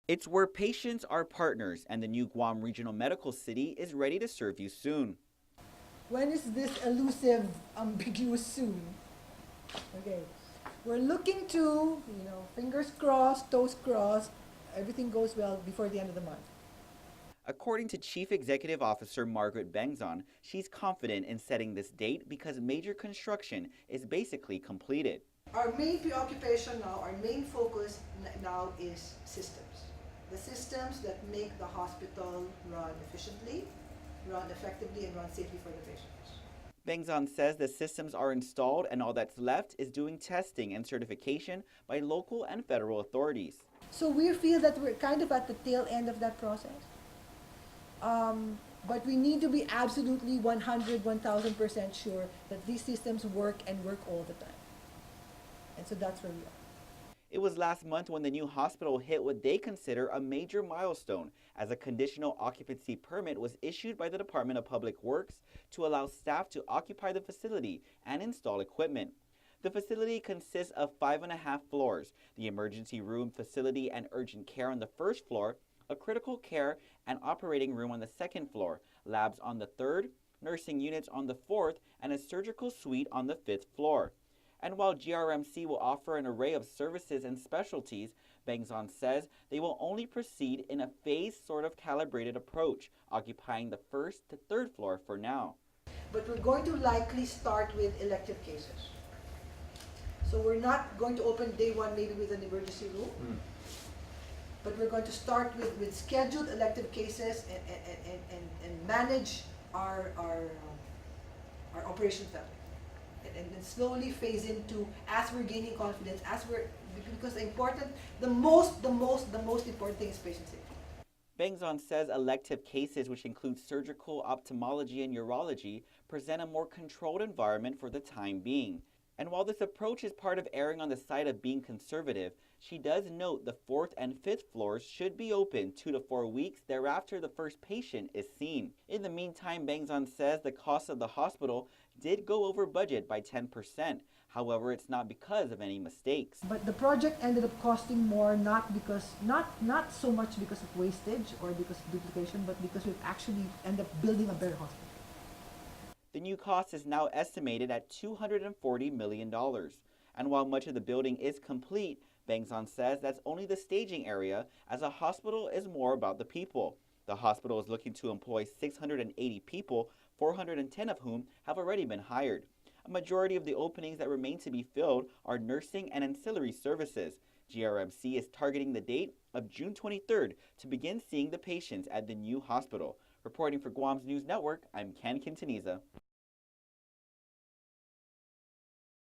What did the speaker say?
It's where patients are partners, and the new Guam Regional Medical City is ready to serve you soon. When is this elusive, ambiguous soon? Okay. We're looking to, fingers crossed, toes crossed, everything goes well before the end of the month. According to Chief Executive Officer Margaret Bengzon, she's confident in setting this date because major construction is basically completed. Our main preoccupation now, our main focus now is systems. The systems that make the hospital run efficiently, run effectively, and run safely for the patients. Bengzon says the systems are installed and all that's left is doing testing and certification by local and federal authorities. So we feel that we're kind of at the tail end of that process. But we need to be absolutely 100, 1000% sure that these systems work and work all the time. And so that's where we are. It was last month when the new hospital hit what they consider a major milestone, as a conditional occupancy permit was issued by the Department of Public Works to allow staff to occupy the facility and install equipment. The facility consists of 5.5 floors, the emergency room, facility, and urgent care on the first floor, a critical care and operating room on the second floor, labs on the third, nursing units on the fourth, and a surgical suite on the fifth floor. And while GRMC will offer an array of services and specialties, Bengzon says they will only proceed in a phased, sort of calibrated approach, occupying the first to third floor for now. But we're going to likely start with elective cases. So we're not going to open day one maybe with an emergency room, but we're going to start with scheduled elective cases and manage our operations that way. And then slowly phase into as we're gaining confidence, because the most important thing is patient safety. Bengzon says elective cases, which include surgical, ophthalmology, and urology, present a more controlled environment for the time being. And while this approach is part of erring on the side of being conservative, she does note the fourth and fifth floors should be open 2 to 4 weeks thereafter the first patient is seen. In the meantime, Bengzon says the cost of the hospital did go over budget by 10%. However, it's not because of any mistakes. But the project ended up costing more, not so much because of wastage or because of duplication, but because we've actually ended up building a better hospital. The new cost is now estimated at $240 million. And while much of the building is complete, Bengzon says that's only the staging area, as a hospital is more about the people. The hospital is looking to employ 680 people, 410 of whom have already been hired. A majority of the openings that remain to be filled are nursing and ancillary services. GRMC is targeting the date of June 23rd to begin seeing the patients at the new hospital. Reporting for Guam's News Network, I'm Ken Quintanilla.